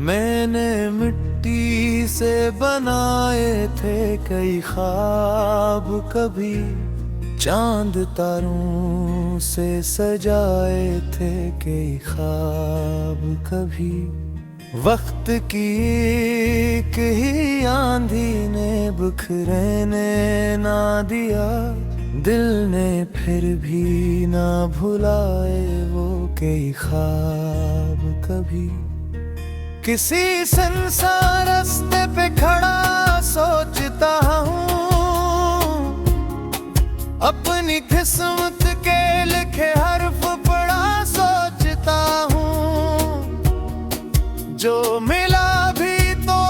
मैंने मिट्टी से बनाए थे कई ख्वाब, कभी चांद तारों से सजाए थे कई ख्वाब, कभी वक्त की एक ही आंधी ने बिखरने ना दिया। दिल ने फिर भी ना भुलाए वो कई ख्वाब, कभी किसी सुनसान रास्ते पे खड़ा सोचता हूँ, अपनी किस्मत के लिखे हर्फ पढ़ा सोचता हूँ। जो मिला भी तो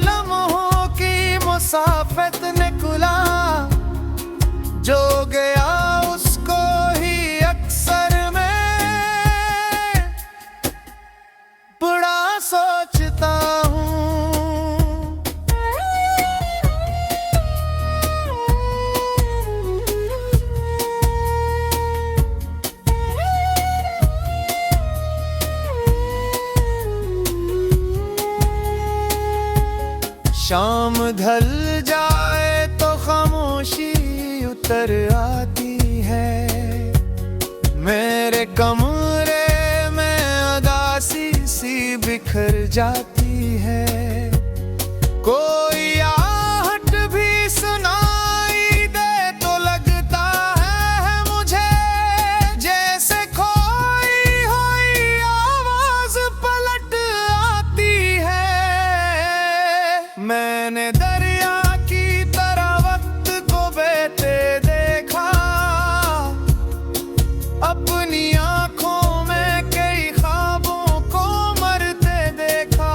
लम्हों की मुसाफत निकला, जो गया उसको ही अक्सर मैं बड़ा सोचता हूँ। शाम ढल जाए तो खामोशी उतर आती है, मेरे कमरे में उदासी सी बिखर जाती है। कोई आहट भी सुनाई दे तो लगता है मुझे जैसे खोई हुई आवाज पलट आती है। मैंने दरिया की तरह वक्त को बहते देखा, अपनी आंखों में कई ख्वाबों को मरते देखा।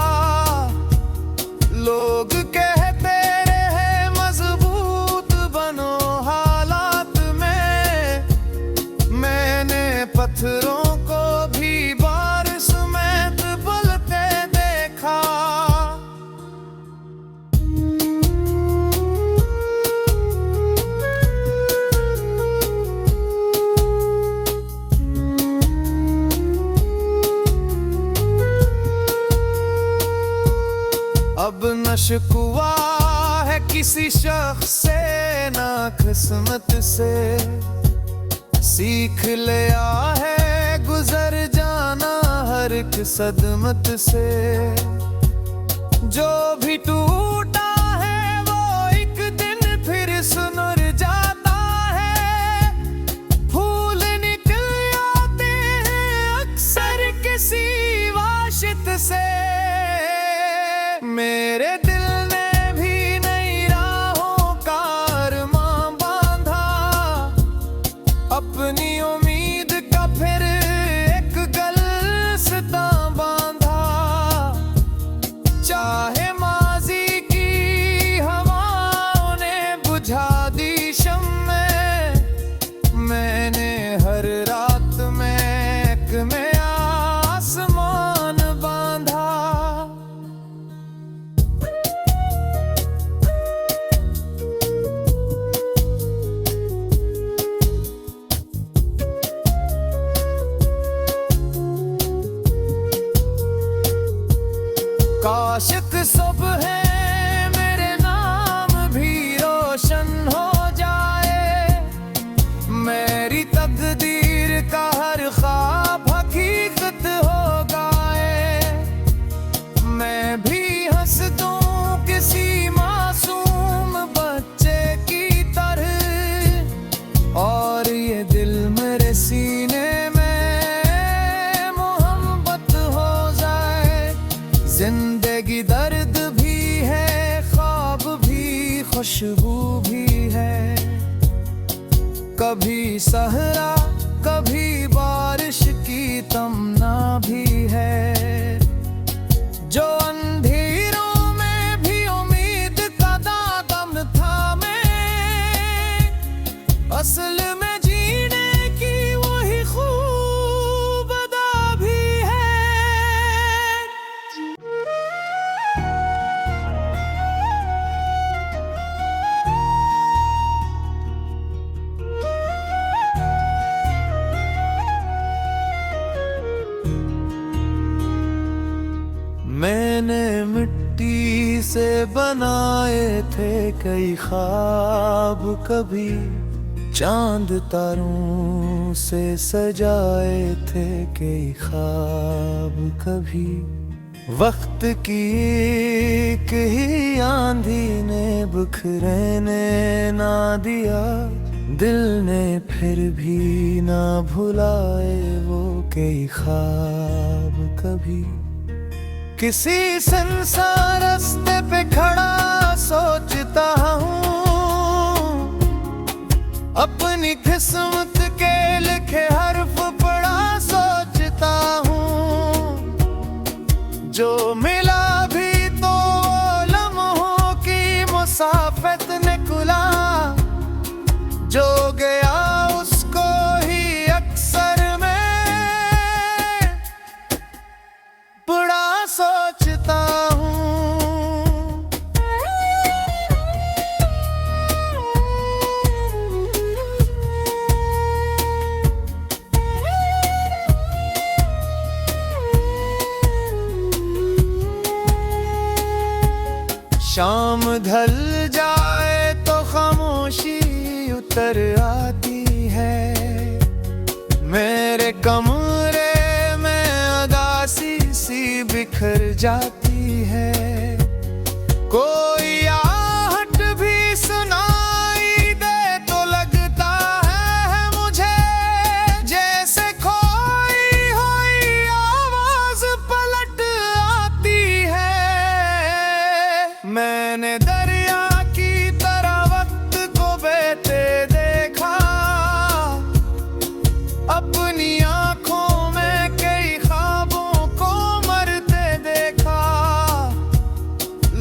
लोग कहते रहे मजबूत बनो हालात में, मैंने पत्थरों को भी बारिश में बलते देखा। अब न शिकवा है किसी शख्स से ना किस्मत से, सीख लिया है गुजर जाना हर एक सदमत से। जो भी टूटा है वो एक दिन फिर सुनर जाता है। फूल निकल आते हैं अक्सर किसी वाशित से। मेरे दिल ने भी नई राहों का अरमां बांधा, अपनी उम्मीद का फिर एक गलस्ता बांधा। चाहे माजी की हवाओं ने बुझा दी शम्में, मैंने हर रात में एक में आसमान बांधा। काशिक सुबह मेरे नाम भी रोशन हो जाए, मेरी तकदीर का हर ख्वाब हकीकत हो गाए। मैं भी हंस दूं किसी मासूम बच्चे की तरह, और ये दिल मेरे सीने में मोहब्बत हो जाए। जिंदगी दर्द भी है, ख्वाब भी, खुशबू भी है। कभी सहरा कभी बारिश की तमन्ना भी है। जो अंधेरों में भी उम्मीद का दामन थामे, असल में जीने की वही खूब अदा भी है। मैंने मिट्टी से बनाए थे कई ख्वाब, कभी चांद तारों से सजाए थे कई ख्वाब, कभी वक्त की एक ही आंधी ने बिखरने ना दिया, दिल ने फिर भी ना भुलाए वो कई ख्वाब कभी। किसी संसार रास्ते पे खड़ा सोचता हूँ, अपनी किस्मत के लिखे हर्फ पढ़ा सोचता हूँ। जो मिला भी तो लम्हों की मुसाफत निकला, जो गया उसको ही अक्सर मैं बड़ा सोचता हूँ। शाम ढल जाए तो खामोशी उतर आती है, मेरे कमरे में उदासी सी बिखर जाती है। कोई आहट भी सुनाई दे तो लगता है मुझे, जैसे खोई हुई आवाज पलट आती है। मैंने दरिया की तरह वक्त को बहते देखा, अपनी आंखों में कई ख्वाबों को मरते देखा।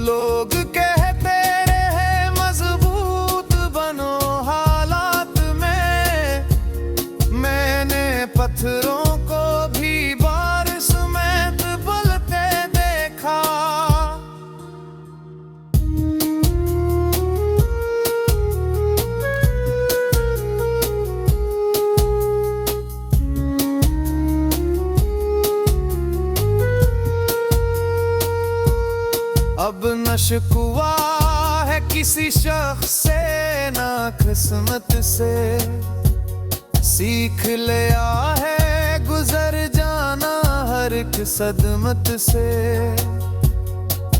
लोग कहते रहे मजबूत बनो हालात में, मैंने पत्थरों को भी बारिश में बलते देखा। अब न शिकवा है किसी शख्स से ना किस्मत से, सीख लिया है गुजर जाना हर एक सदमत से।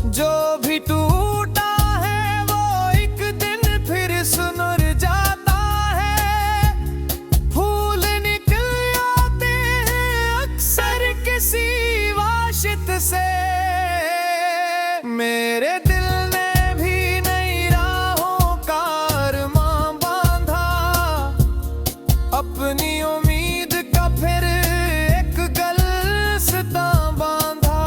जो भी टूटा है वो एक दिन फिर सुनर जाता है, फूल निकल आते हैं अक्सर किसी वाशित से। मेरे दिल ने भी नई राहों का अरमां बांधा, अपनी उम्मीद का फिर एक गलस्ता बांधा।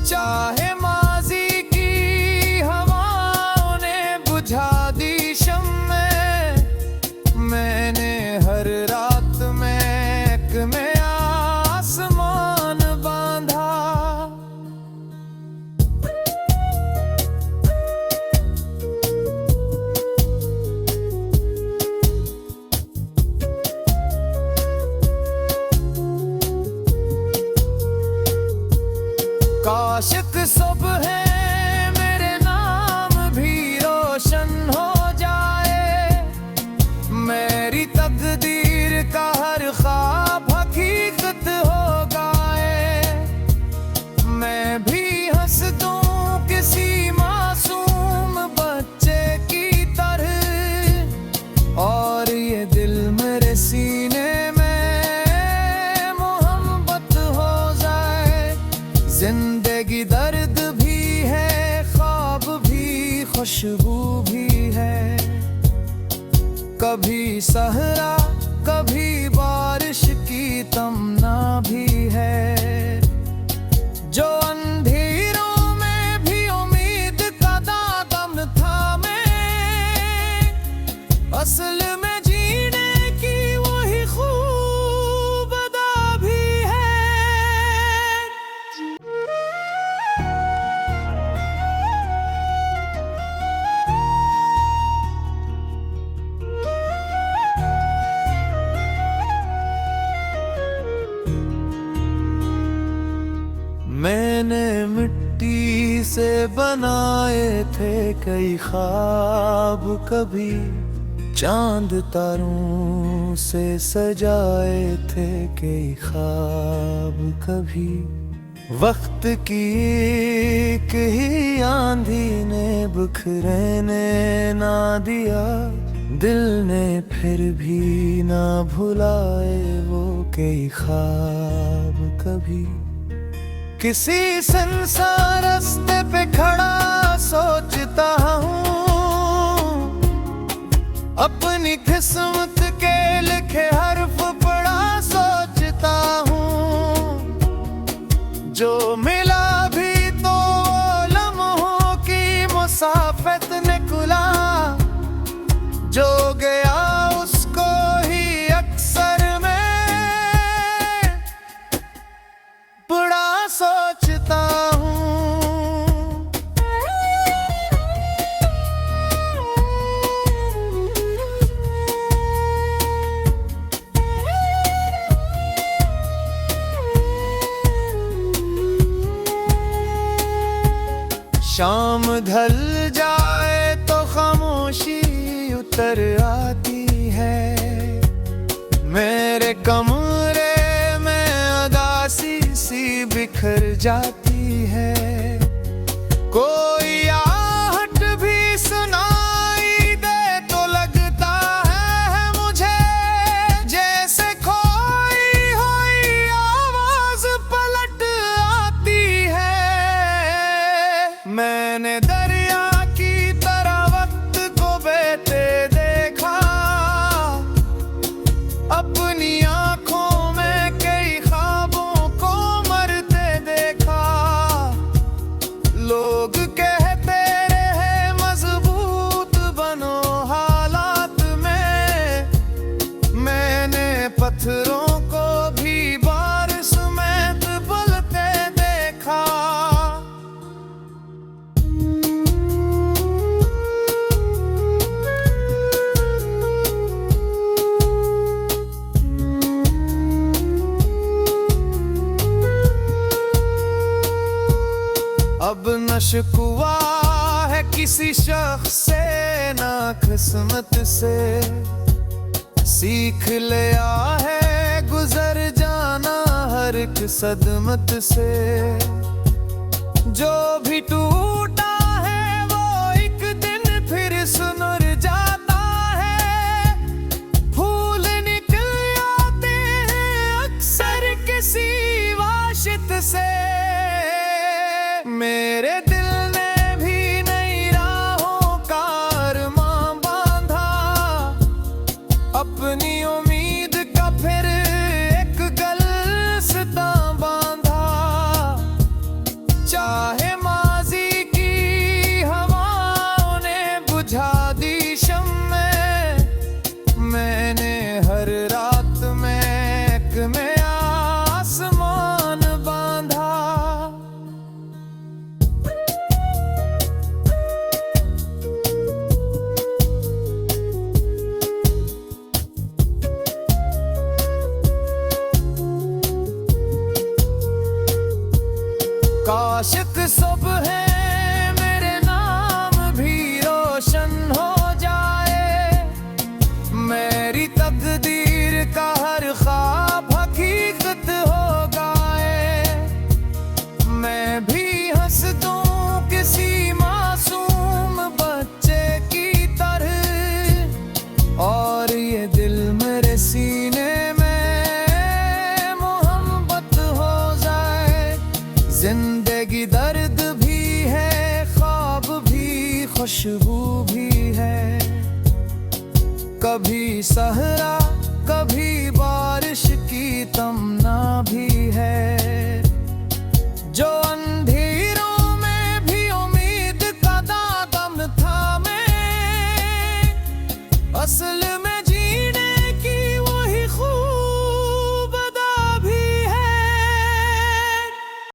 चाहे माजी की हवाओं ने बुझा दी शम्में, मैंने हर रात में एक में आसमान बांधा। काशिक सुबह मेरे नाम भी रोशन हो जाए, मेरी तकदीर का हर ख्वाब हकीकत हो गाए। मैं भी हंस दूं किसी मासूम बच्चे की तरह, और ये दिल मेरे सीने में मोहब्बत हो जाए। जिंदगी दर्द भी है, ख्वाब भी, खुशबू भी है। कभी सहरा कभी बारिश की तमन्ना भी है। जो अंधेरों में भी उम्मीद का दामन थामे, असल में जीने की वही खूब अदा भी है। मैंने मिट्टी से बनाए थे कई ख्वाब, कभी चांद तारों से सजाए थे कई ख्वाब, कभी वक्त की एक ही आंधी ने बिखरने ना दिया, दिल ने फिर भी ना भुलाए वो कई ख्वाब कभी। किसी संसार रास्ते पे खड़ा सोचता हूँ, अपनी किस्मत के लिखे हर्फ पढ़ा सोचता हूँ, जो मिला भी तो लम्हों की मुसाफत निकला, जो गया उसको ही अक्सर मैं बड़ा सोचता हूँ। शाम ढल जाए तो खामोशी उतर आती है, मेरे कमरे में उदासी सी बिखर जाती है, कोई आहट भी सुनाई दे तो लगता है मुझे जैसे खोई हुई आवाज पलट आती है। मैंने दरिया की तरह वक्त को बहते देखा, अपनी आंखों में कई ख्वाबों को मरते देखा, लोग कहते रहे मजबूत बनो हालात में, मैंने पत्थरों को भी बारिश में बलते देखा। अब न शिकवा है किसी शख्स से ना किस्मत से, सीख लिया है गुजर जाना हर एक सदमत से, जो भी टूटा है वो एक दिन फिर सुनुर जाता है, फूल निकल आते हैं अक्सर किसी वाशित से। मेरे दिल ने भी नई राहों का अरमां बांधा, अपनी उम्मीद का फिर एक गलस्ता बांधा, चाहे माजी की हवाओं ने बुझा दी शम्में, मैंने हर रात में एक में आसमान बांधा। काशिक सुबह मेरे नाम भी रोशन हो जाए, मेरी तकदीर का हर ख्वाब हकीकत हो गाए, मैं भी हंस दूं किसी मासूम बच्चे की तरह, और ये दिल मेरे सीने में मोहब्बत हो जाए। जिंदगी दर्द भी है, ख्वाब भी, खुशबू भी है, कभी सहरा कभी बारिश की तमन्ना भी है, जो